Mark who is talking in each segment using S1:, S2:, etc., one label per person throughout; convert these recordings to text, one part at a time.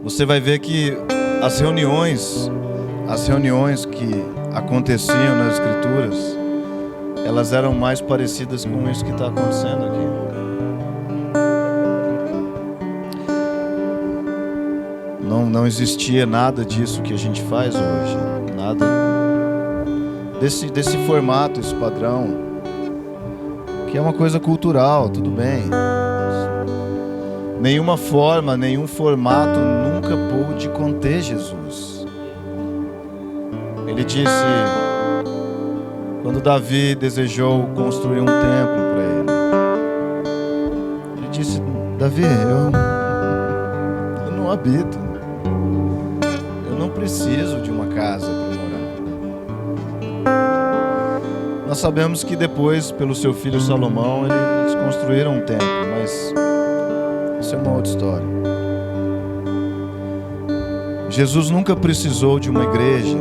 S1: você vai ver que as reuniões que aconteciam nas Escrituras, elas eram mais parecidas com isso que está acontecendo aqui. Não existia nada disso que a gente faz hoje, nada desse formato, esse padrão, que é uma coisa cultural, tudo bem. Nenhuma forma, nenhum formato nunca pôde conter Jesus. Ele disse, quando Davi desejou construir um templo para ele disse, Davi, eu não habito, eu não preciso de uma casa para morar. Nós sabemos que depois, pelo seu filho Salomão, eles construíram um templo, mas isso é uma outra história. Jesus nunca precisou de uma igreja.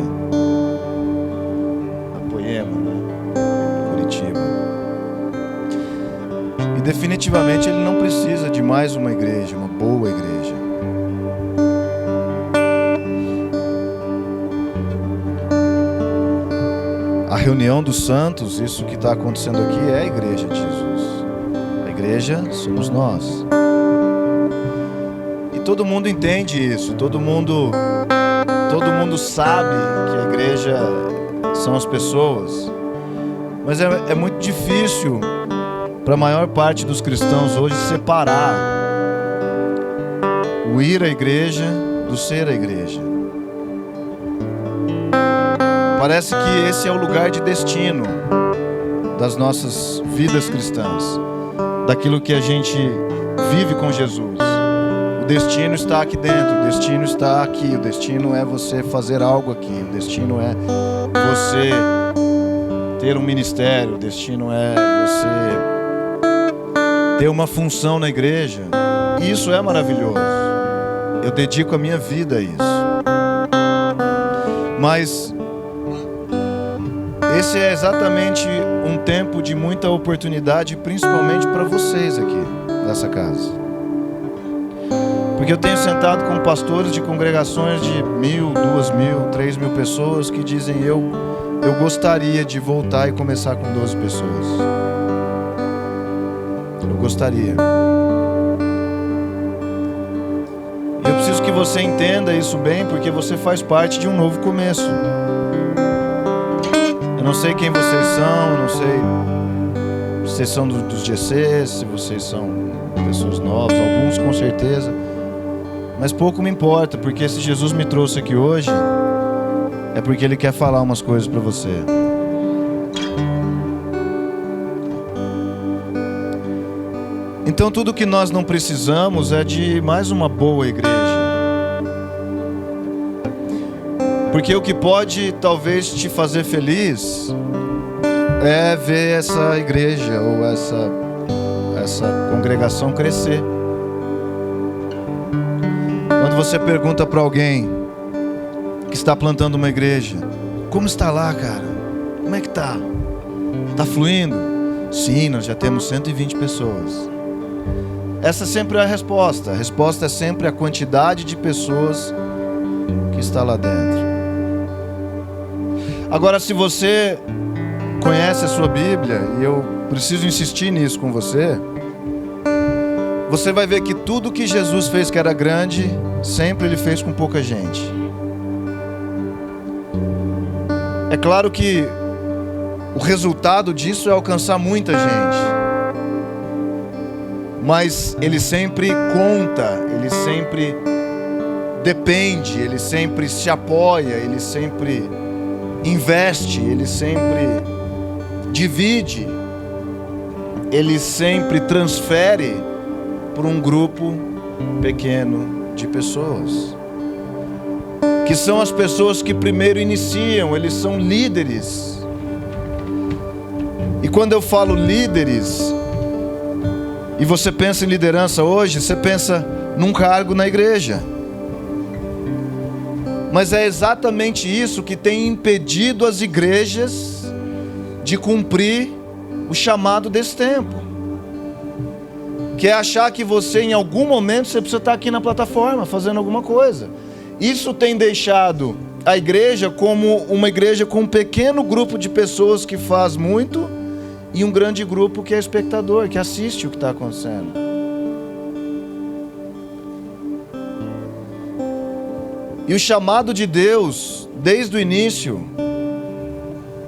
S1: Definitivamente ele não precisa de mais uma igreja, uma boa igreja. A reunião dos santos, isso que está acontecendo aqui, é a igreja de Jesus. A igreja somos nós. E todo mundo entende isso, todo mundo sabe que a igreja são as pessoas. Mas é muito difícil para a maior parte dos cristãos hoje separar o ir à igreja do ser a igreja. Parece que esse é o lugar de destino das nossas vidas cristãs, daquilo que a gente vive com Jesus. O destino está aqui dentro, o destino está aqui, o destino é você fazer algo aqui, o destino é você ter um ministério, o destino é você ter uma função na igreja. E isso é maravilhoso. Eu dedico a minha vida a isso. Mas esse é exatamente um tempo de muita oportunidade, principalmente para vocês aqui nessa casa. Porque eu tenho sentado com pastores de congregações de 1.000, 2.000, 3.000 pessoas que dizem, eu gostaria de voltar e começar com 12 pessoas. Eu gostaria. Eu preciso que você entenda isso bem, porque você faz parte de um novo começo. Eu não sei quem vocês são, eu não sei se vocês são dos GCs, se vocês são pessoas novas, alguns com certeza. Mas pouco me importa, porque se Jesus me trouxe aqui hoje, é porque Ele quer falar umas coisas para você. Então tudo que nós não precisamos é de mais uma boa igreja. Porque o que pode talvez te fazer feliz é ver essa igreja ou essa congregação crescer. Quando você pergunta para alguém que está plantando uma igreja, como está lá, cara? Como é que tá? Tá fluindo? Sim, nós já temos 120 pessoas. Essa sempre é a resposta. A resposta é sempre a quantidade de pessoas que está lá dentro. Agora, se você conhece a sua Bíblia, e eu preciso insistir nisso com você, você vai ver que tudo que Jesus fez que era grande, sempre Ele fez com pouca gente. É claro que o resultado disso é alcançar muita gente. Mas Ele sempre conta, Ele sempre depende, Ele sempre se apoia, Ele sempre investe, Ele sempre divide, Ele sempre transfere para um grupo pequeno de pessoas, que são as pessoas que primeiro iniciam, eles são líderes. E quando eu falo líderes, e você pensa em liderança hoje, você pensa num cargo na igreja. Mas é exatamente isso que tem impedido as igrejas de cumprir o chamado desse tempo. que é achar que você, em algum momento, você precisa estar aqui na plataforma, fazendo alguma coisa. Isso tem deixado a igreja como uma igreja com um pequeno grupo de pessoas que faz muito e um grande grupo que é espectador, que assiste o que está acontecendo. E o chamado de Deus, desde o início,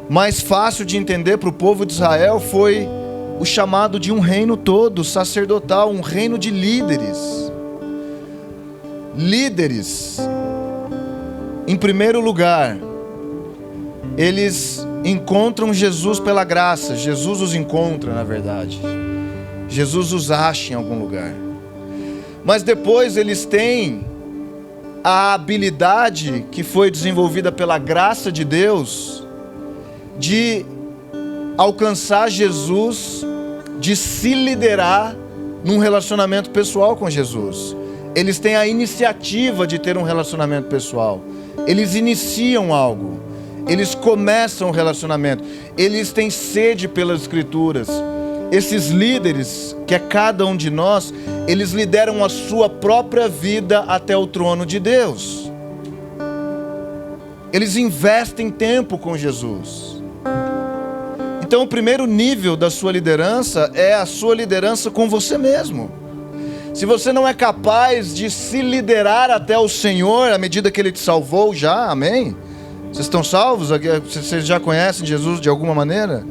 S1: mais fácil de entender para o povo de Israel, foi o chamado de um reino todo, sacerdotal, um reino de líderes. Líderes, em primeiro lugar, eles encontram Jesus pela graça. Jesus os encontra, na verdade. Jesus os acha em algum lugar. Mas depois eles têm a habilidade que foi desenvolvida pela graça de Deus de alcançar Jesus, de se liderar num relacionamento pessoal com Jesus. Eles têm a iniciativa de ter um relacionamento pessoal. Eles iniciam algo. Eles começam um relacionamento. Eles têm sede pelas Escrituras. Esses líderes, que é cada um de nós, eles lideram a sua própria vida até o trono de Deus. Eles investem tempo com Jesus. Então o primeiro nível da sua liderança é a sua liderança com você mesmo. Se você não é capaz de se liderar até o Senhor, à medida que Ele te salvou já, amém? Vocês estão salvos? Vocês já conhecem Jesus de alguma maneira?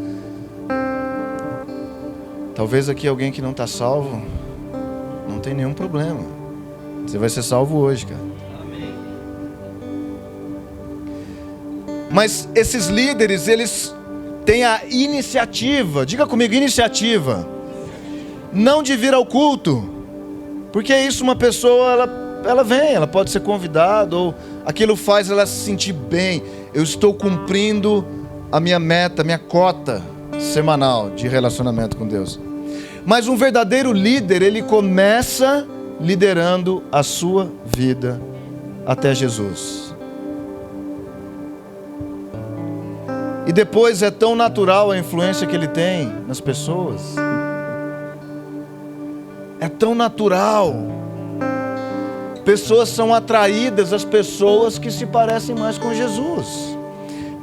S1: Talvez aqui alguém que não está salvo, não tem nenhum problema. Você vai ser salvo hoje, cara. Amém. Mas esses líderes, eles têm a iniciativa, diga comigo, iniciativa, não de vir ao culto, porque isso uma pessoa, ela vem, ela pode ser convidada, ou aquilo faz ela se sentir bem. Eu estou cumprindo a minha meta, a minha cota semanal de relacionamento com Deus. Mas um verdadeiro líder, ele começa liderando a sua vida até Jesus. E depois é tão natural a influência que ele tem nas pessoas. É tão natural. Pessoas são atraídas às pessoas que se parecem mais com Jesus,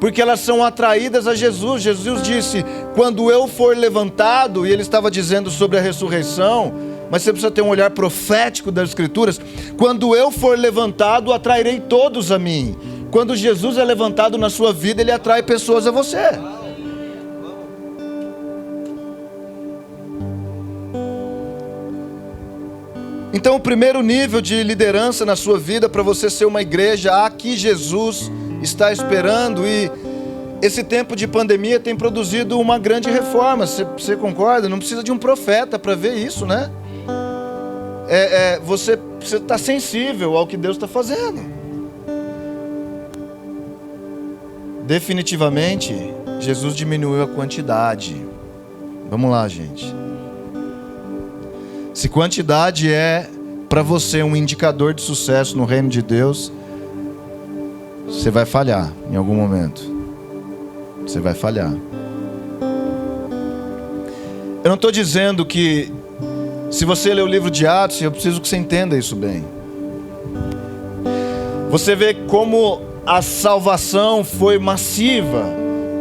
S1: porque elas são atraídas a Jesus. Jesus disse, quando eu for levantado, e ele estava dizendo sobre a ressurreição, mas você precisa ter um olhar profético das Escrituras. Quando eu for levantado, atrairei todos a mim. Quando Jesus é levantado na sua vida, ele atrai pessoas a você. Então o primeiro nível de liderança na sua vida, para você ser uma igreja a que Jesus está esperando, e esse tempo de pandemia tem produzido uma grande reforma. Você concorda? Não precisa de um profeta para ver isso, né? Você está sensível ao que Deus está fazendo. Definitivamente, Jesus diminuiu a quantidade. Vamos lá, gente. Se quantidade é para você um indicador de sucesso no reino de Deus, você vai falhar em algum momento. Você vai falhar. Eu não estou dizendo que, se você ler o livro de Atos, eu preciso que você entenda isso bem. Você vê como a salvação foi massiva.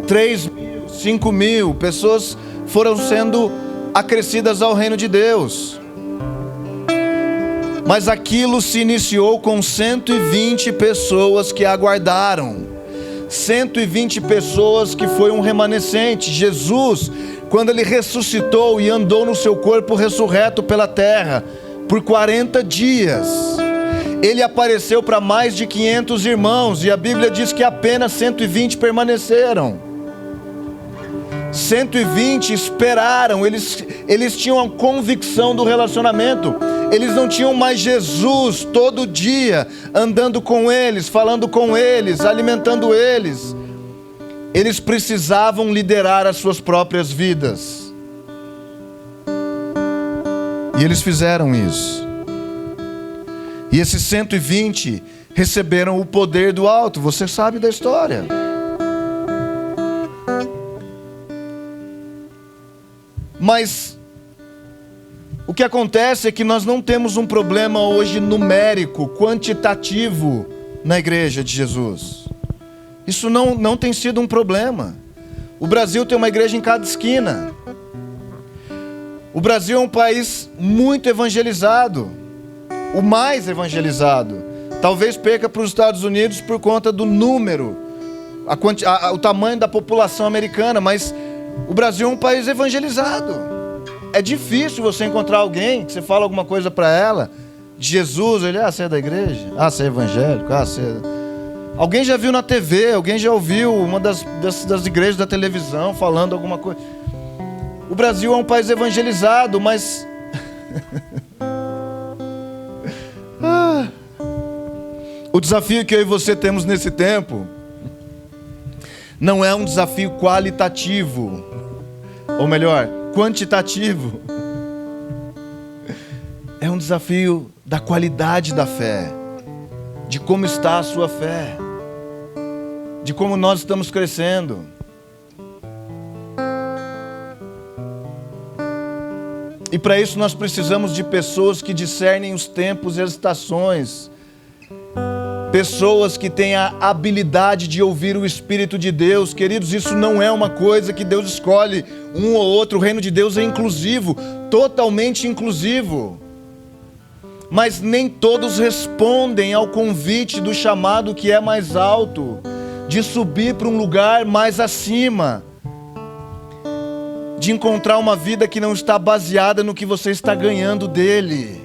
S1: 3.000, 5.000 pessoas foram sendo acrescidas ao reino de Deus. Mas aquilo se iniciou com 120 pessoas que aguardaram. 120 pessoas que foi um remanescente. Jesus, quando ele ressuscitou e andou no seu corpo ressurreto pela terra por 40 dias, ele apareceu para mais de 500 irmãos, e a Bíblia diz que apenas 120 permaneceram. 120 esperaram, eles tinham a convicção do relacionamento. Eles não tinham mais Jesus todo dia andando com eles, falando com eles, alimentando eles. Eles precisavam liderar as suas próprias vidas. E eles fizeram isso. E esses 120 receberam o poder do alto. Você sabe da história. Mas o que acontece é que nós não temos um problema hoje numérico, quantitativo na igreja de Jesus. Isso não tem sido um problema. O Brasil tem uma igreja em cada esquina. O Brasil é um país muito evangelizado, o mais evangelizado. Talvez perca para os Estados Unidos por conta do número, o tamanho da população americana, mas o Brasil é um país evangelizado. É difícil você encontrar alguém que você fala alguma coisa para ela, de Jesus, ele, você é da igreja? Você é evangélico? Você é... Alguém já viu na TV, alguém já ouviu uma das igrejas da televisão falando alguma coisa. O Brasil é um país evangelizado, mas... O desafio que eu e você temos nesse tempo não é um desafio qualitativo, ou melhor, quantitativo. É um desafio da qualidade da fé, de como está a sua fé, de como nós estamos crescendo. E para isso nós precisamos de pessoas que discernem os tempos e as estações. Pessoas que têm a habilidade de ouvir o Espírito de Deus. Queridos, isso não é uma coisa que Deus escolhe um ou outro. O reino de Deus é inclusivo, totalmente inclusivo. Mas nem todos respondem ao convite do chamado que é mais alto, de subir para um lugar mais acima, de encontrar uma vida que não está baseada no que você está ganhando dele.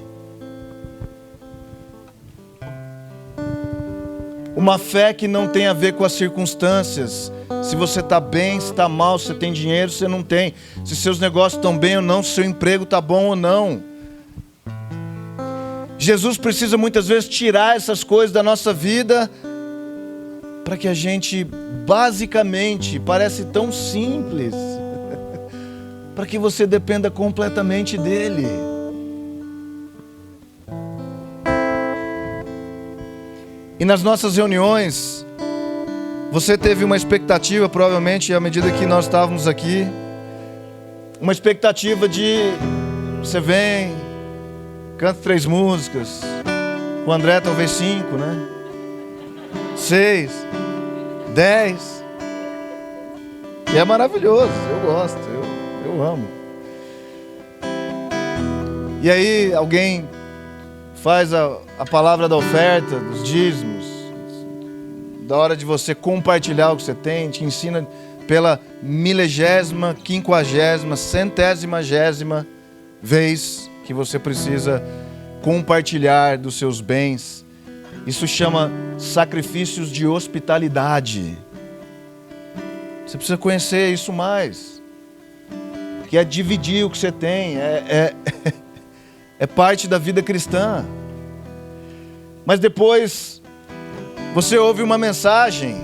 S1: Uma fé que não tem a ver com as circunstâncias. Se você está bem, se está mal, se você tem dinheiro, se você não tem. Se seus negócios estão bem ou não, se seu emprego está bom ou não. Jesus precisa muitas vezes tirar essas coisas da nossa vida para que a gente, basicamente, parece tão simples, para que você dependa completamente dele. E nas nossas reuniões, você teve uma expectativa, provavelmente, à medida que nós estávamos aqui, uma expectativa de, você vem, canta 3 músicas, com o André talvez 5, né? 6, 10, e é maravilhoso, eu gosto, eu amo. E aí alguém faz a palavra da oferta, dos dízimos, da hora de você compartilhar o que você tem, te ensina pela 1000ª, 50ª, 100ª vez que você precisa compartilhar dos seus bens. Isso chama sacrifícios de hospitalidade. Você precisa conhecer isso mais, que é dividir o que você tem, é parte da vida cristã. Mas depois você ouve uma mensagem,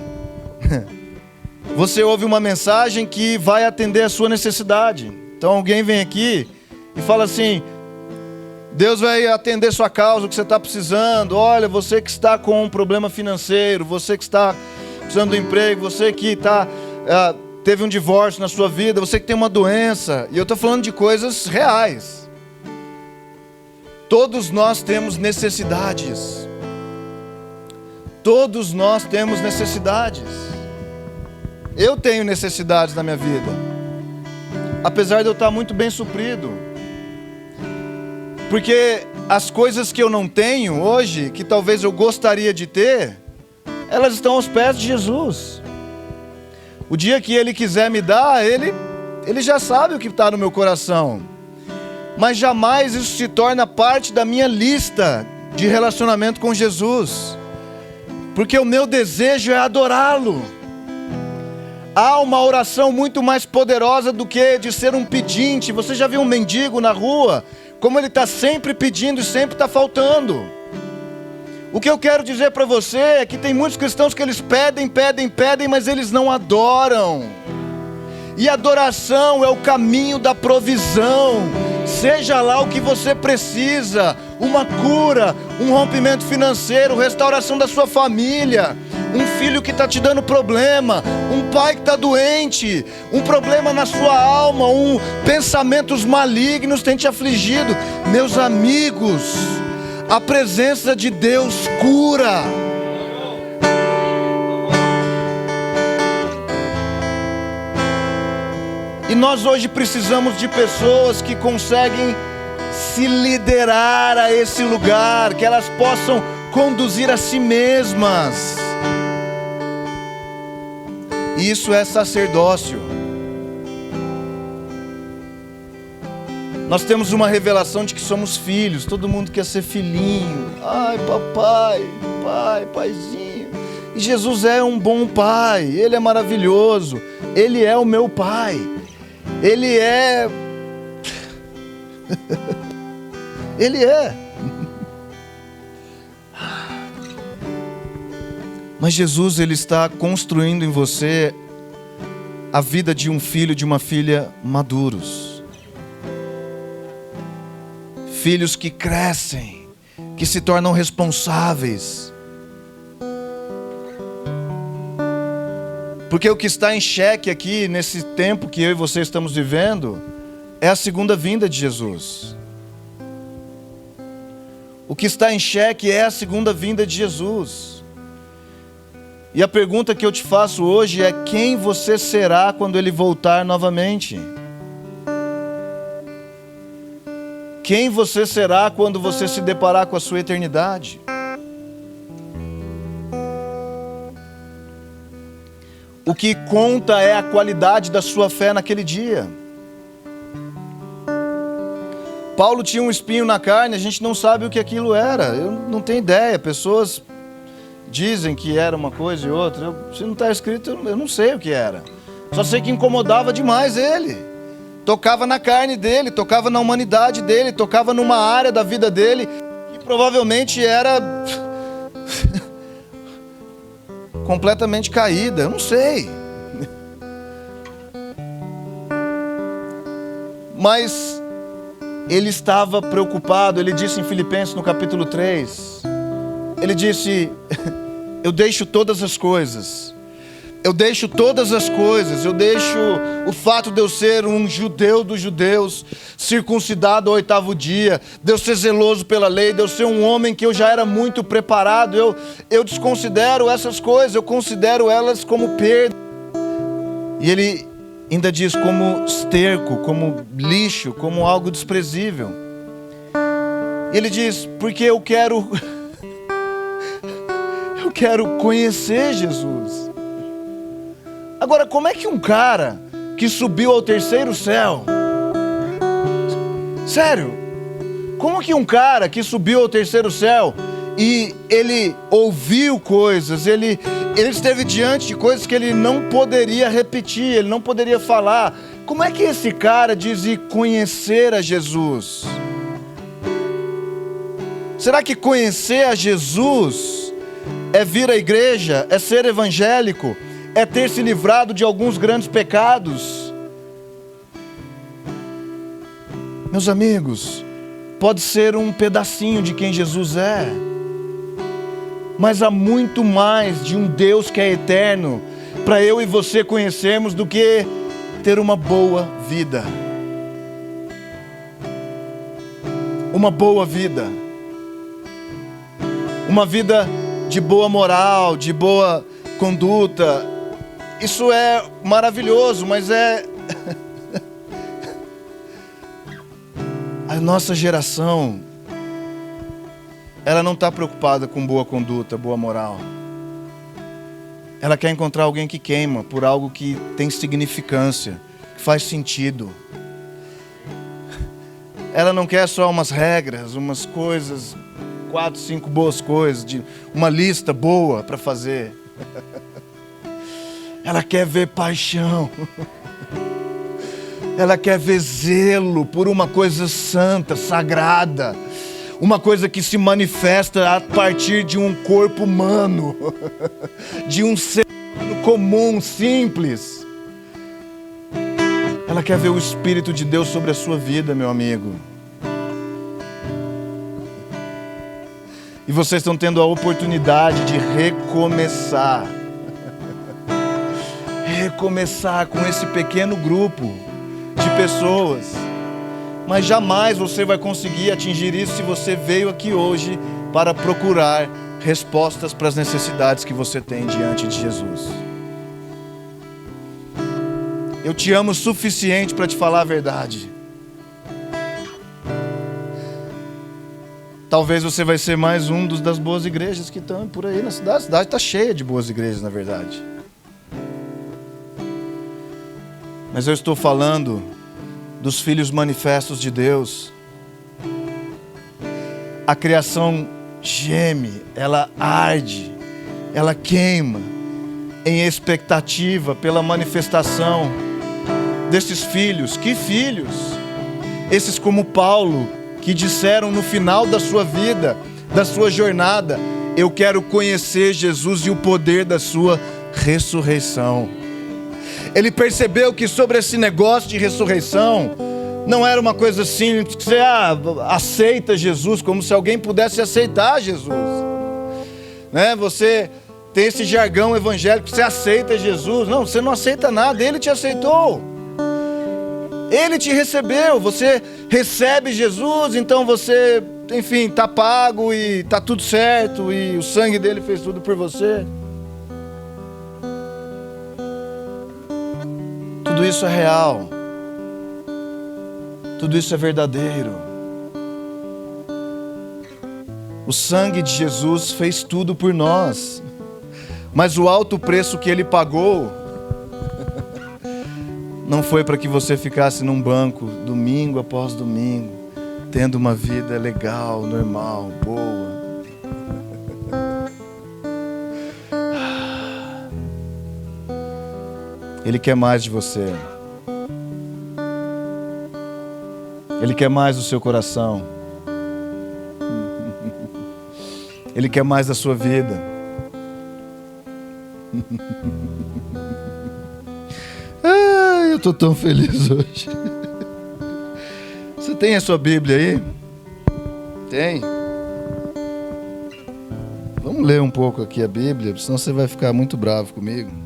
S1: que vai atender a sua necessidade. Então alguém vem aqui e fala assim: Deus vai atender sua causa, o que você está precisando. Olha, você que está com um problema financeiro, você que está precisando de um emprego, você que teve um divórcio na sua vida, você que tem uma doença. E eu estou falando de coisas reais. Todos nós temos necessidades. Todos nós temos necessidades. Eu tenho necessidades na minha vida, apesar de eu estar muito bem suprido. Porque as coisas que eu não tenho hoje, que talvez eu gostaria de ter, elas estão aos pés de Jesus. O dia que Ele quiser me dar, Ele já sabe o que está no meu coração. Mas jamais isso se torna parte da minha lista de relacionamento com Jesus. Porque o meu desejo é adorá-lo. Há uma oração muito mais poderosa do que de ser um pedinte. Você já viu um mendigo na rua? Como ele está sempre pedindo e sempre está faltando. O que eu quero dizer para você é que tem muitos cristãos que eles pedem, mas eles não adoram. E adoração é o caminho da provisão. Seja lá o que você precisa, uma cura, um rompimento financeiro, restauração da sua família, um filho que está te dando problema, um pai que está doente, um problema na sua alma, pensamentos malignos têm te afligido. Meus amigos, a presença de Deus cura. E nós hoje precisamos de pessoas que conseguem se liderar a esse lugar, que elas possam conduzir a si mesmas. Isso é sacerdócio. Nós temos uma revelação de que somos filhos. Todo mundo quer ser filhinho. Ai, papai, paizinho. E Jesus é um bom pai. Ele é maravilhoso. Ele é o meu pai. Ele é... Ele é. Mas Jesus, Ele está construindo em você a vida de um filho, de uma filha maduros. Filhos que crescem, que se tornam responsáveis. Porque o que está em xeque aqui, nesse tempo que eu e você estamos vivendo, é a segunda vinda de Jesus. O que está em xeque é a segunda vinda de Jesus. E a pergunta que eu te faço hoje é: quem você será quando Ele voltar novamente? Quem você será quando você se deparar com a sua eternidade? O que conta é a qualidade da sua fé naquele dia. Paulo tinha um espinho na carne, a gente não sabe o que aquilo era. Eu não tenho ideia. Pessoas dizem que era uma coisa e outra. Se não está escrito, eu não sei o que era. Só sei que incomodava demais ele. Tocava na carne dele, tocava na humanidade dele, tocava numa área da vida dele que provavelmente era completamente caída. Eu não sei. Mas ele estava preocupado. Ele disse em Filipenses no capítulo 3, ele disse: eu deixo todas as coisas. Eu deixo todas as coisas. Eu deixo o fato de eu ser um judeu dos judeus, circuncidado ao 8º dia, de eu ser zeloso pela lei, de eu ser um homem que eu já era muito preparado. Eu desconsidero essas coisas, eu considero elas como perda. E ele ainda diz como esterco, como lixo, como algo desprezível. Ele diz: porque eu quero conhecer Jesus. Agora, como é que um cara que subiu ao 3º céu, sério, como que um cara que subiu ao 3º céu e ele ouviu coisas, ele esteve diante de coisas que ele não poderia repetir, ele não poderia falar, como é que esse cara diz ir conhecer a Jesus? Será que conhecer a Jesus é vir à igreja, é ser evangélico, é ter se livrado de alguns grandes pecados? Meus amigos, pode ser um pedacinho de quem Jesus é, mas há muito mais de um Deus que é eterno para eu e você conhecermos do que ter uma boa vida. Uma boa vida. Uma vida de boa moral, de boa conduta. Isso é maravilhoso, mas a nossa geração, ela não está preocupada com boa conduta, boa moral. Ela quer encontrar alguém que queima por algo que tem significância, que faz sentido. Ela não quer só umas regras, umas coisas, 4, 5 boas coisas, uma lista boa para fazer. Ela quer ver paixão. Ela quer ver zelo por uma coisa santa, sagrada. Uma coisa que se manifesta a partir de um corpo humano. De um ser humano comum, simples. Ela quer ver o Espírito de Deus sobre a sua vida, meu amigo. E vocês estão tendo a oportunidade de recomeçar. Recomeçar com esse pequeno grupo de pessoas. Mas jamais você vai conseguir atingir isso se você veio aqui hoje para procurar respostas para as necessidades que você tem diante de Jesus. Eu te amo o suficiente para te falar a verdade. Talvez você vai ser mais um das boas igrejas que estão por aí na cidade. A cidade está cheia de boas igrejas, na verdade. Mas eu estou falando dos filhos manifestos de Deus. A criação geme, ela arde, ela queima em expectativa pela manifestação desses filhos. Que filhos? Esses como Paulo, que disseram no final da sua vida, da sua jornada: eu quero conhecer Jesus e o poder da sua ressurreição. Ele percebeu que sobre esse negócio de ressurreição, não era uma coisa simples, que você aceita Jesus, como se alguém pudesse aceitar Jesus. Né? Você tem esse jargão evangélico, você aceita Jesus. Não, você não aceita nada, Ele te aceitou. Ele te recebeu, você recebe Jesus, então você, enfim, está pago e está tudo certo, e o sangue dele fez tudo por você. Tudo isso é real. Tudo isso é verdadeiro. O sangue de Jesus fez tudo por nós. Mas o alto preço que Ele pagou não foi para que você ficasse num banco domingo após domingo, tendo uma vida legal, normal, boa. Ele quer mais de você. Ele quer mais do seu coração. Ele quer mais da sua vida. Eu estou tão feliz hoje. Você tem a sua Bíblia aí? Tem? Vamos ler um pouco aqui a Bíblia, senão você vai ficar muito bravo comigo.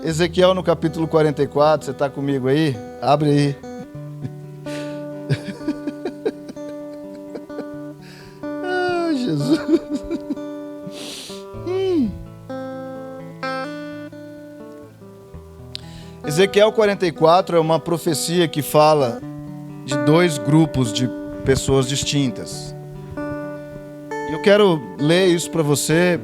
S1: Ezequiel no capítulo 44, você está comigo aí? Abre aí. Jesus. Ezequiel 44 é uma profecia que fala de dois grupos de pessoas distintas. Eu quero ler isso para você.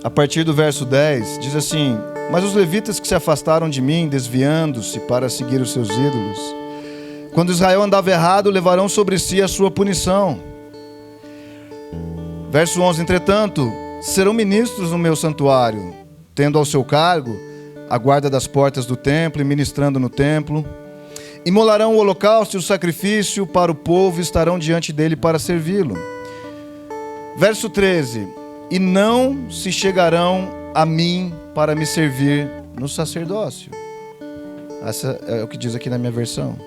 S1: A partir do verso 10, diz assim: mas os levitas que se afastaram de mim, desviando-se para seguir os seus ídolos, quando Israel andava errado, levarão sobre si a sua punição. Verso 11, entretanto, serão ministros no meu santuário, tendo ao seu cargo a guarda das portas do templo e ministrando no templo. Imolarão o holocausto e o sacrifício para o povo e estarão diante dele para servi-lo. Verso 13, e não se chegarão a mim para me servir no sacerdócio. Essa é o que diz aqui na minha versão.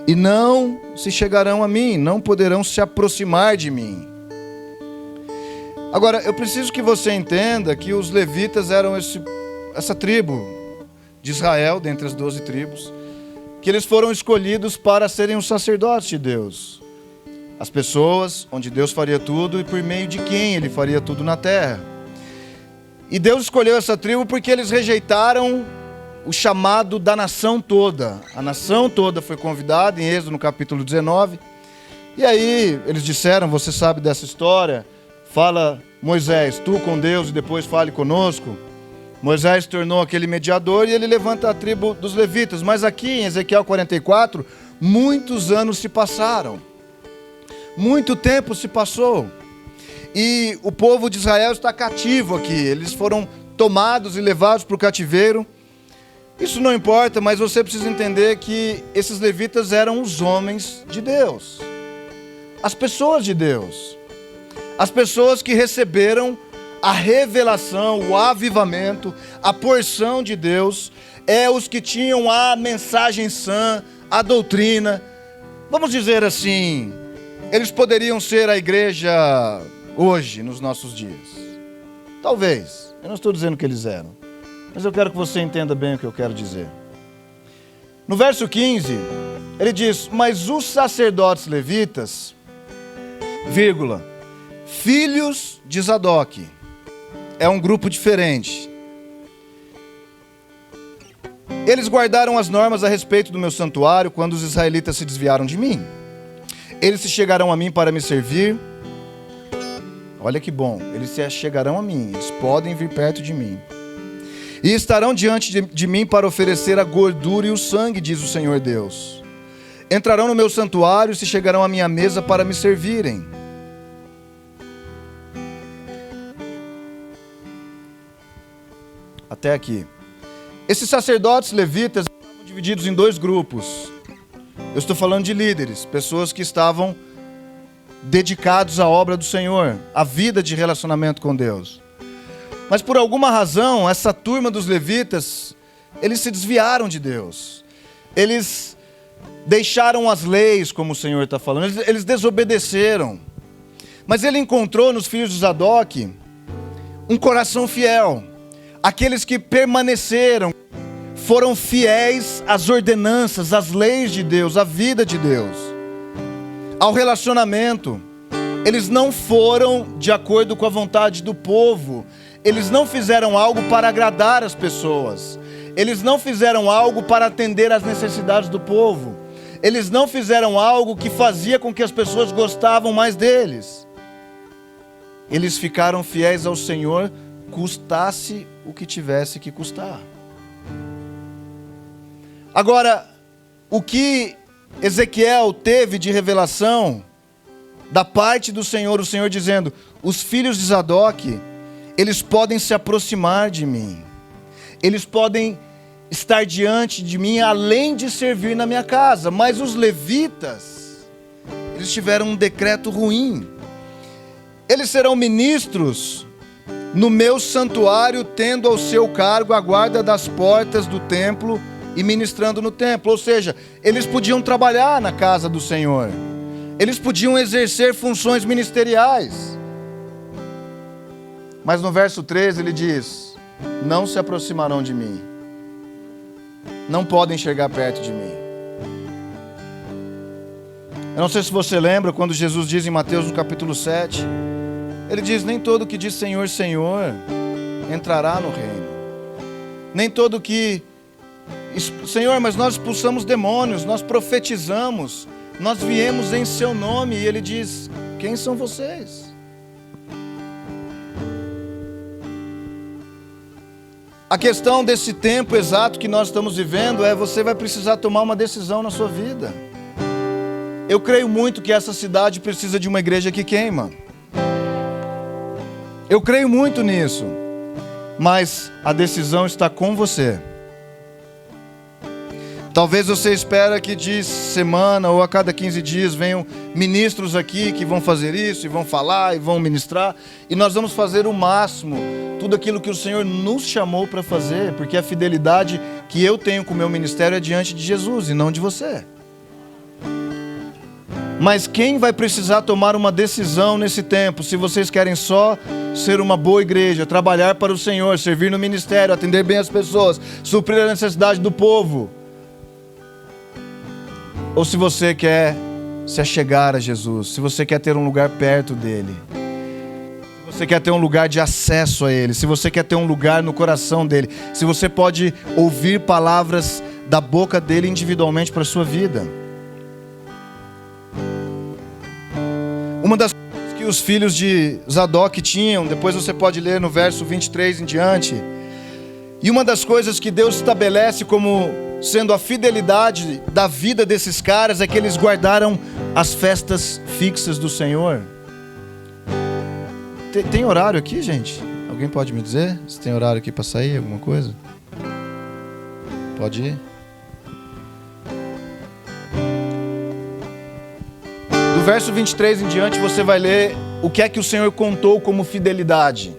S1: E não se chegarão a mim, não poderão se aproximar de mim. Agora, eu preciso que você entenda que os levitas eram essa tribo de Israel, dentre as 12 tribos, que eles foram escolhidos para serem os sacerdotes de Deus. As pessoas onde Deus faria tudo e por meio de quem Ele faria tudo na terra. E Deus escolheu essa tribo porque eles rejeitaram o chamado da nação toda. A nação toda foi convidada em Êxodo no capítulo 19. E aí eles disseram, você sabe dessa história, fala Moisés, tu com Deus e depois fale conosco. Moisés se tornou aquele mediador e ele levanta a tribo dos levitas. Mas aqui em Ezequiel 44, muitos anos se passaram. Muito tempo se passou. E o povo de Israel está cativo aqui. Eles foram tomados e levados para o cativeiro. Isso não importa, mas você precisa entender que esses levitas eram os homens de Deus, as pessoas de Deus, as pessoas que receberam a revelação, o avivamento, a porção de Deus, os que tinham a mensagem sã, a doutrina. Vamos dizer assim, eles poderiam ser a igreja hoje, nos nossos dias. Talvez, eu não estou dizendo que eles eram, mas eu quero que você entenda bem o que eu quero dizer. No verso 15, ele diz: mas os sacerdotes levitas, vírgula, filhos de Zadok, é um grupo diferente. Eles guardaram as normas a respeito do meu santuário quando os israelitas se desviaram de mim. Eles se chegarão a mim para me servir. Olha que bom, eles se chegarão a mim, eles podem vir perto de mim. E estarão diante de mim para oferecer a gordura e o sangue, diz o Senhor Deus. Entrarão no meu santuário e se chegarão à minha mesa para me servirem. Até aqui. Esses sacerdotes levitas estavam divididos em dois grupos. Eu estou falando de líderes, pessoas que estavam dedicados à obra do Senhor, à vida de relacionamento com Deus. Mas por alguma razão, essa turma dos levitas, eles se desviaram de Deus. Eles deixaram as leis, como o Senhor está falando, eles desobedeceram. Mas ele encontrou nos filhos de Zadok um coração fiel. Aqueles que permaneceram, foram fiéis às ordenanças, às leis de Deus, à vida de Deus, ao relacionamento. Eles não foram de acordo com a vontade do povo. Eles não fizeram algo para agradar as pessoas. Eles não fizeram algo para atender às necessidades do povo. Eles não fizeram algo que fazia com que as pessoas gostavam mais deles. Eles ficaram fiéis ao Senhor, custasse o que tivesse que custar. Agora, o que Ezequiel teve de revelação da parte do Senhor, o Senhor dizendo: os filhos de Zadok, eles podem se aproximar de mim, eles podem estar diante de mim, além de servir na minha casa. Mas os levitas, eles tiveram um decreto ruim. Eles serão ministros no meu santuário, tendo ao seu cargo a guarda das portas do templo e ministrando no templo. Ou seja, eles podiam trabalhar na casa do Senhor, eles podiam exercer funções ministeriais. Mas no verso 13 ele diz: não se aproximarão de mim, não podem chegar perto de mim. Eu não sei se você lembra quando Jesus diz em Mateus no capítulo 7, ele diz: nem todo que diz Senhor, Senhor entrará no reino. Nem todo que... Senhor, mas nós expulsamos demônios, nós profetizamos, nós viemos em seu nome. E ele diz: quem são vocês? A questão desse tempo exato que nós estamos vivendo é: você vai precisar tomar uma decisão na sua vida. Eu creio muito que essa cidade precisa de uma igreja que queima. Eu creio muito nisso. Mas a decisão está com você. Talvez você espera que de semana ou a cada 15 dias venham ministros aqui que vão fazer isso, e vão falar, e vão ministrar, e nós vamos fazer o máximo, tudo aquilo que o Senhor nos chamou para fazer, porque a fidelidade que eu tenho com o meu ministério é diante de Jesus e não de você. Mas quem vai precisar tomar uma decisão nesse tempo, se vocês querem só ser uma boa igreja, trabalhar para o Senhor, servir no ministério, atender bem as pessoas, suprir a necessidade do povo, ou se você quer se achegar a Jesus, se você quer ter um lugar perto dele, se você quer ter um lugar de acesso a ele, se você quer ter um lugar no coração dele, se você pode ouvir palavras da boca dele individualmente para a sua vida. Uma das coisas que os filhos de Zadok tinham, depois você pode ler no verso 23 em diante, e uma das coisas que Deus estabelece como sendo a fidelidade da vida desses caras é que eles guardaram as festas fixas do Senhor. Tem horário aqui, gente? Alguém pode me dizer se tem horário aqui para sair, alguma coisa? Pode ir. Do verso 23 em diante você vai ler o que é que o Senhor contou como fidelidade.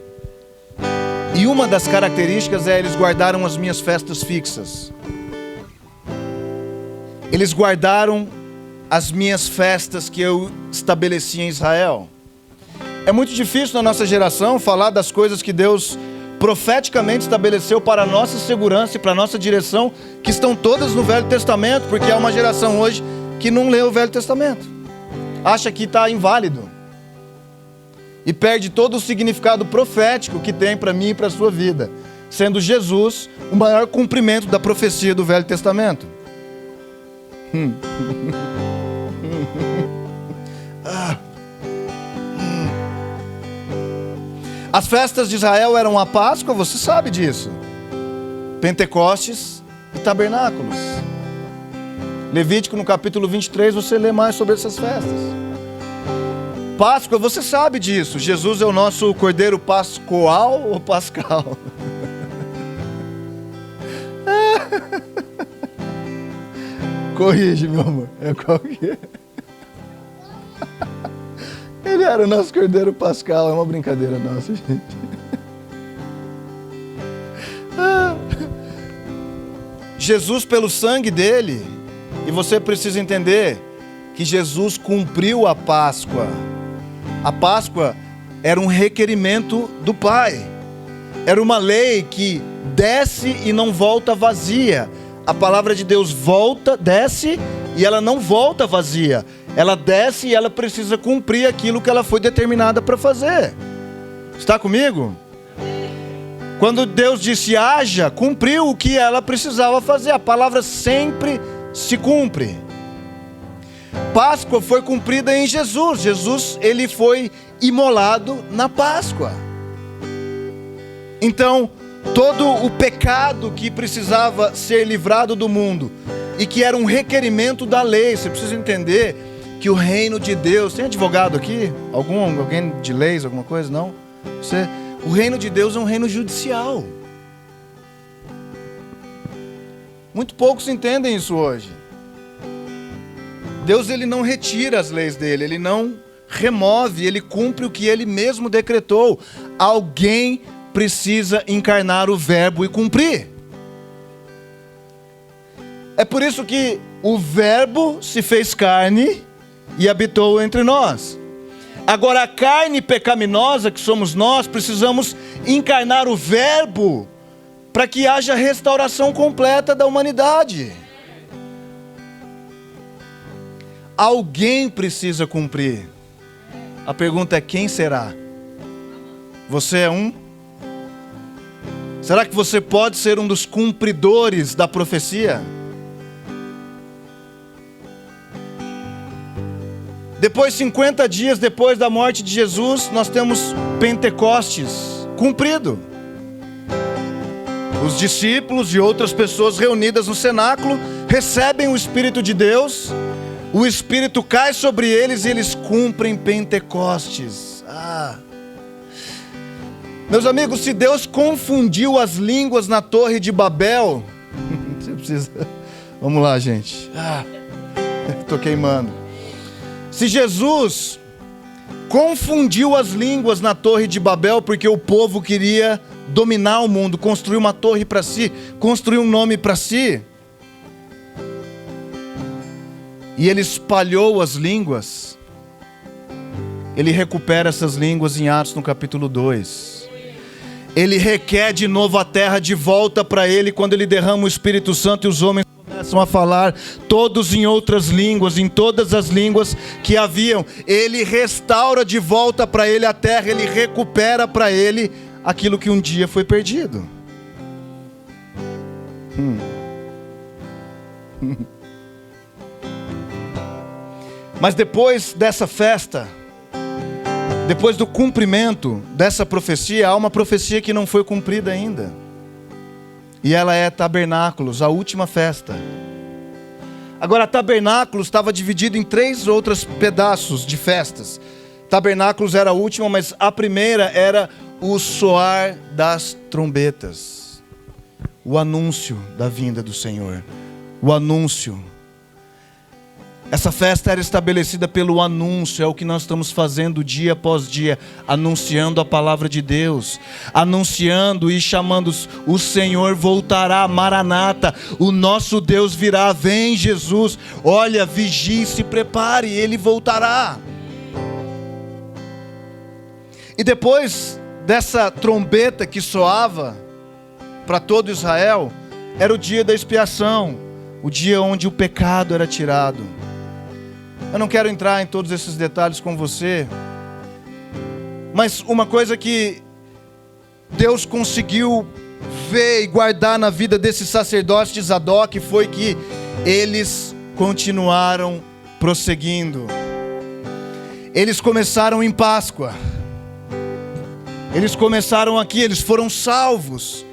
S1: E uma das características é: eles guardaram as minhas festas fixas. Eles guardaram as minhas festas que eu estabeleci em Israel. É muito difícil na nossa geração falar das coisas que Deus profeticamente estabeleceu para a nossa segurança e para a nossa direção, que estão todas no Velho Testamento, porque há uma geração hoje que não lê o Velho Testamento. Acha que está inválido. E perde todo o significado profético que tem para mim e para a sua vida, sendo Jesus o maior cumprimento da profecia do Velho Testamento. As festas de Israel eram a Páscoa, você sabe disso. Pentecostes e Tabernáculos. Levítico no capítulo 23 você lê mais sobre essas festas. Páscoa, você sabe disso. Jesus é o nosso Cordeiro Pascoal ou Pascal? Corrige, meu amor. É qual que é? Ele era o nosso Cordeiro Pascal. É uma brincadeira nossa, gente. Jesus, pelo sangue dele, e você precisa entender que Jesus cumpriu a Páscoa. A Páscoa era um requerimento do Pai. Era uma lei que desce e não volta vazia. A palavra de Deus volta, desce e ela não volta vazia. Ela desce e ela precisa cumprir aquilo que ela foi determinada para fazer. Está comigo? Quando Deus disse haja, cumpriu o que ela precisava fazer. A palavra sempre se cumpre. Páscoa foi cumprida em Jesus. Jesus, ele foi imolado na Páscoa. Então, todo o pecado que precisava ser livrado do mundo e que era um requerimento da lei, você precisa entender que o reino de Deus... Tem advogado aqui? Alguém de leis, alguma coisa? Não? O reino de Deus é um reino judicial. Muito poucos entendem isso hoje. Deus, ele não retira as leis dele, ele não remove, ele cumpre o que ele mesmo decretou. Alguém precisa encarnar o verbo e cumprir. É por isso que o verbo se fez carne e habitou entre nós. Agora a carne pecaminosa que somos nós, precisamos encarnar o verbo para que haja restauração completa da humanidade. Alguém precisa cumprir. A pergunta é: quem será? Você é um? Será que você pode ser um dos cumpridores da profecia? Depois, 50 dias depois da morte de Jesus, nós temos Pentecostes cumprido. Os discípulos e outras pessoas reunidas no cenáculo recebem o Espírito de Deus, o Espírito cai sobre eles e eles cumprem Pentecostes. Meus amigos, se Deus confundiu as línguas na Torre de Babel, você precisa... Vamos lá, gente. Estou queimando. Se Jesus confundiu as línguas na Torre de Babel porque o povo queria dominar o mundo, construir uma torre para si, construir um nome para si, e ele espalhou as línguas, ele recupera essas línguas em Atos no capítulo 2. Ele requer de novo a terra de volta para ele quando ele derrama o Espírito Santo e os homens começam a falar todos em outras línguas, em todas as línguas que haviam. Ele restaura de volta para ele a terra, ele recupera para ele aquilo que um dia foi perdido. Mas depois dessa festa, depois do cumprimento dessa profecia, há uma profecia que não foi cumprida ainda. E ela é Tabernáculos, a última festa. Agora, Tabernáculos estava dividido em 3 outros pedaços de festas. Tabernáculos era a última, mas a primeira era o soar das trombetas. o anúncio da vinda do Senhor. O anúncio. Essa festa era estabelecida pelo anúncio, é o que nós estamos fazendo dia após dia, anunciando a palavra de Deus, anunciando e chamando, o Senhor voltará, Maranata, o nosso Deus virá, vem Jesus, olha, vigie, se prepare, Ele voltará. E depois dessa trombeta que soava para todo Israel, era o dia da expiação, o dia onde o pecado era tirado. Eu não quero entrar em todos esses detalhes com você, mas uma coisa que Deus conseguiu ver e guardar na vida desses sacerdotes de Zadok foi que eles continuaram prosseguindo. Eles começaram em Páscoa. Eles começaram aqui, eles foram salvos.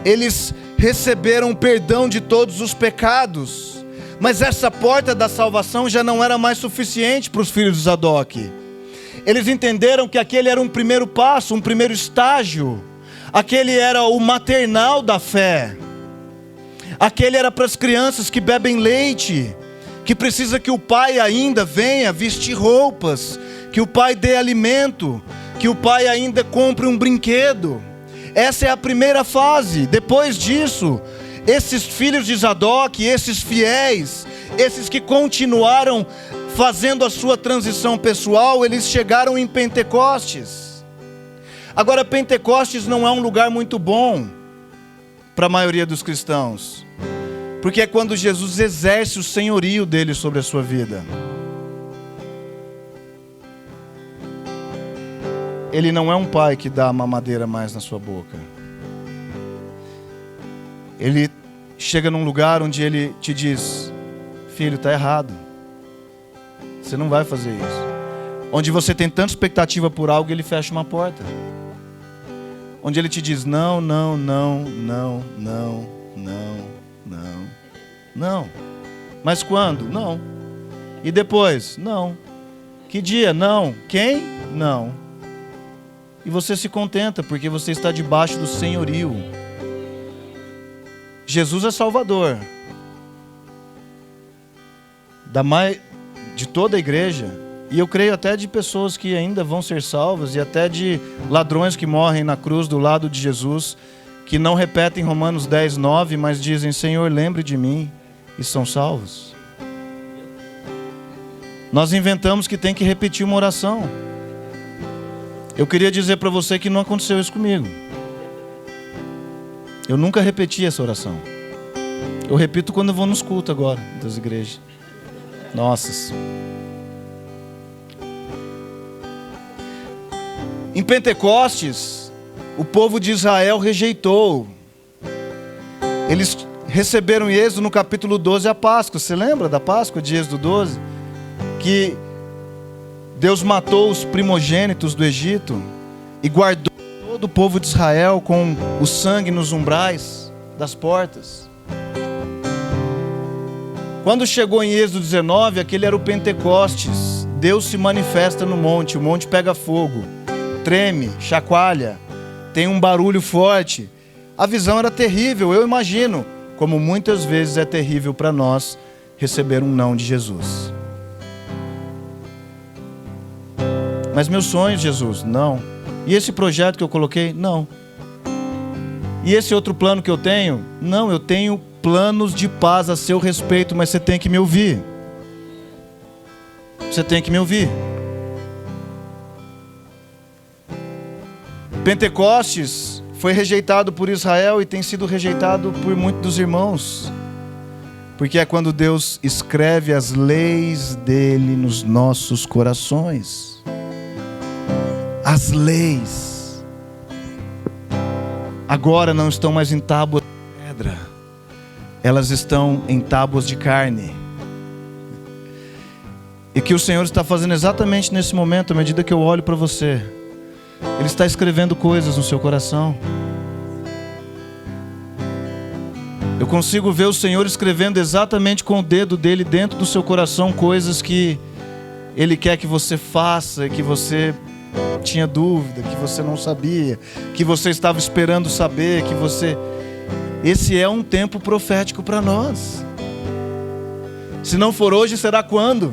S1: Eles receberam perdão de todos os pecados. Mas essa porta da salvação já não era mais suficiente para os filhos de Zadok. Eles entenderam que aquele era um primeiro passo, um primeiro estágio. Aquele era o maternal da fé. Aquele era para as crianças que bebem leite, que precisa que o pai ainda venha vestir roupas, que o pai dê alimento, que o pai ainda compre um brinquedo. Essa é a primeira fase. Depois disso, esses filhos de Zadok, esses fiéis, esses que continuaram fazendo a sua transição pessoal, eles chegaram em Pentecostes. Agora, Pentecostes não é um lugar muito bom para a maioria dos cristãos, porque é quando Jesus exerce o senhorio dele sobre a sua vida. Ele não é um pai que dá a mamadeira mais na sua boca. Ele chega num lugar onde ele te diz: filho, está errado. Você não vai fazer isso. Onde você tem tanta expectativa por algo, ele fecha uma porta. Onde ele te diz: não, não, não, não, não, não, não, não. Mas quando? Não. E depois? Não. Que dia? Não. Quem? Não. E você se contenta, porque você está debaixo do senhorio. Jesus é Salvador de toda a igreja, e eu creio até de pessoas que ainda vão ser salvas, e até de ladrões que morrem na cruz do lado de Jesus, que não repetem Romanos 10:9, mas dizem: Senhor, lembre de mim, e são salvos. Nós inventamos que tem que repetir uma oração. Eu queria dizer para você que não aconteceu isso comigo. Eu nunca repeti essa oração. Eu repito quando eu vou nos cultos agora, das igrejas. Nossas. Em Pentecostes, o povo de Israel rejeitou. Eles receberam em Êxodo, no capítulo 12, a Páscoa. Você lembra da Páscoa de Êxodo 12? Que Deus matou os primogênitos do Egito e guardou todo o povo de Israel com o sangue nos umbrais das portas. Quando chegou em Êxodo 19, aquele era o Pentecostes. Deus se manifesta no monte, o monte pega fogo, treme, chacoalha, tem um barulho forte. A visão era terrível, eu imagino, como muitas vezes é terrível para nós receber um não de Jesus. Mas meus sonhos, Jesus, não. E esse projeto que eu coloquei, não. E esse outro plano que eu tenho, não, eu tenho planos de paz a seu respeito, mas você tem que me ouvir. Você tem que me ouvir. Pentecostes foi rejeitado por Israel e tem sido rejeitado por muitos dos irmãos. Porque é quando Deus escreve as leis dele nos nossos corações. As leis agora não estão mais em tábuas de pedra, elas estão em tábuas de carne. E que o Senhor está fazendo exatamente nesse momento, à medida que eu olho para você, Ele está escrevendo coisas no seu coração. Eu consigo ver o Senhor escrevendo exatamente com o dedo dele dentro do seu coração coisas que Ele quer que você faça, que você tinha dúvida, que você não sabia, que você estava esperando saber, que você... Esse é um tempo profético para nós. Se não for hoje, será quando?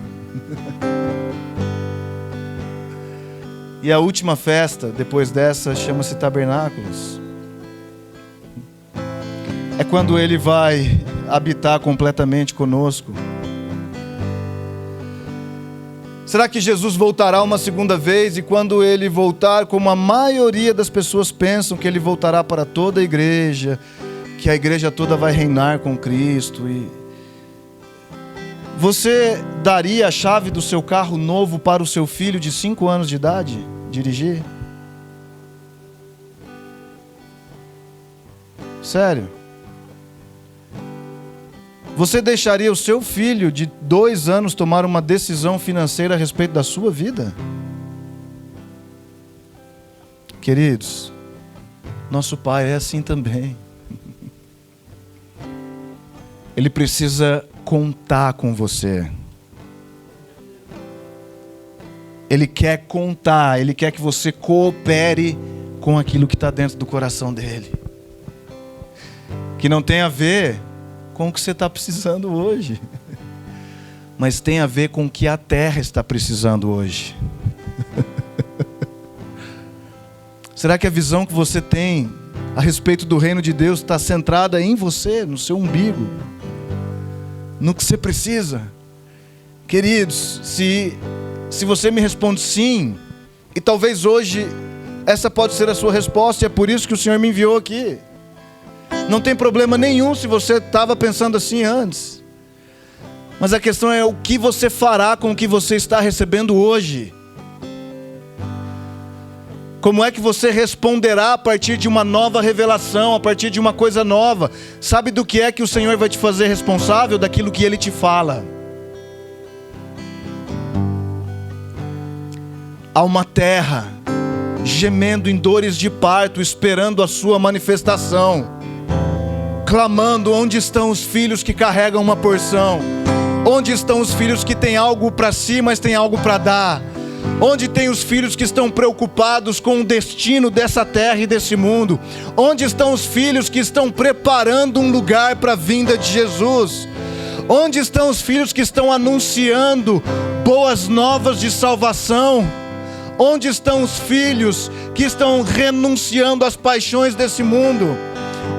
S1: E a última festa, depois dessa, chama-se Tabernáculos. É quando Ele vai habitar completamente conosco. Será que Jesus voltará uma segunda vez? E quando Ele voltar, como a maioria das pessoas pensam, que Ele voltará para toda a igreja, que a igreja toda vai reinar com Cristo. E você daria a chave do seu carro novo para o seu filho de 5 anos de idade dirigir? Sério? Você deixaria o seu filho de 2 anos tomar uma decisão financeira a respeito da sua vida? Queridos, nosso Pai é assim também. Ele precisa contar com você. Ele quer contar, Ele quer que você coopere com aquilo que está dentro do coração dele. Que não tem a ver com o que você está precisando hoje, mas tem a ver com o que a terra está precisando hoje. Será que a visão que você tem a respeito do reino de Deus está centrada em você, no seu umbigo, no que você precisa? Queridos, se você me responde sim, e talvez hoje essa pode ser a sua resposta, e é por isso que o Senhor me enviou aqui. Não tem problema nenhum se você estava pensando assim antes. Mas a questão é o que você fará com o que você está recebendo hoje. Como é que você responderá a partir de uma nova revelação, a partir de uma coisa nova? Sabe do que é que o Senhor vai te fazer responsável? Daquilo que Ele te fala. Há uma terra gemendo em dores de parto, esperando a sua manifestação. Clamando, onde estão os filhos que carregam uma porção? Onde estão os filhos que têm algo para si, mas têm algo para dar? Onde tem os filhos que estão preocupados com o destino dessa terra e desse mundo? Onde estão os filhos que estão preparando um lugar para a vinda de Jesus? Onde estão os filhos que estão anunciando boas novas de salvação? Onde estão os filhos que estão renunciando às paixões desse mundo?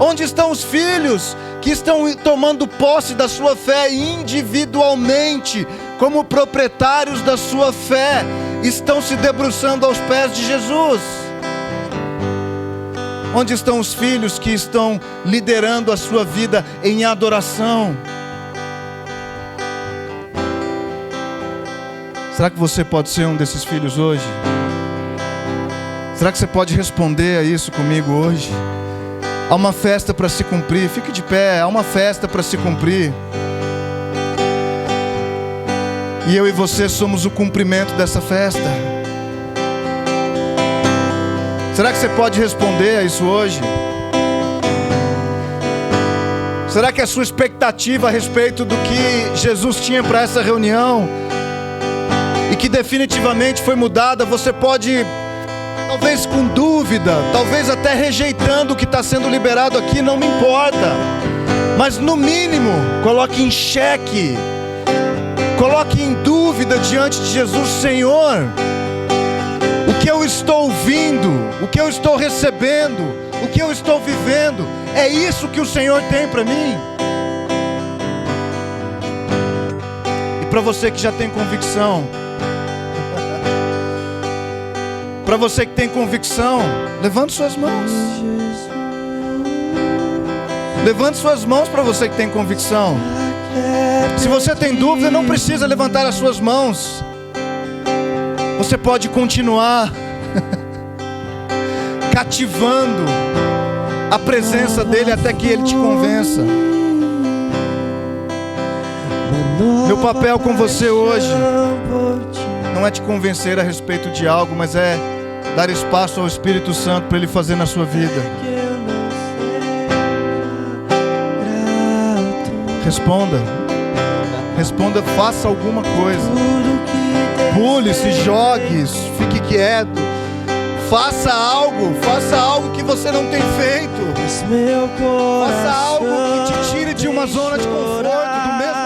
S1: Onde estão os filhos que estão tomando posse da sua fé individualmente, como proprietários da sua fé, estão se debruçando aos pés de Jesus? Onde estão os filhos que estão liderando a sua vida em adoração? Será que você pode ser um desses filhos hoje? Será que você pode responder a isso comigo hoje? Há uma festa para se cumprir. Fique de pé, há uma festa para se cumprir. E eu e você somos o cumprimento dessa festa. Será que você pode responder a isso hoje? Será que a sua expectativa a respeito do que Jesus tinha para essa reunião, e que definitivamente foi mudada, você pode, talvez com dúvida, talvez até rejeitando o que está sendo liberado aqui, não me importa, mas no mínimo, coloque em xeque, coloque em dúvida diante de Jesus: Senhor, o que eu estou ouvindo, o que eu estou recebendo, o que eu estou vivendo, é isso que o Senhor tem para mim? E para você que já tem convicção, para você que tem convicção, levante suas mãos. Levante suas mãos para você que tem convicção. Se você tem dúvida, não precisa levantar as suas mãos. Você pode continuar cativando a presença dele até que ele te convença. Meu papel com você hoje não é te convencer a respeito de algo, mas é dar espaço ao Espírito Santo para ele fazer na sua vida. Responda. Responda, faça alguma coisa. Pule, se jogue, fique quieto. Faça algo que você não tem feito. Faça algo que te tire de uma zona de conforto, do mesmo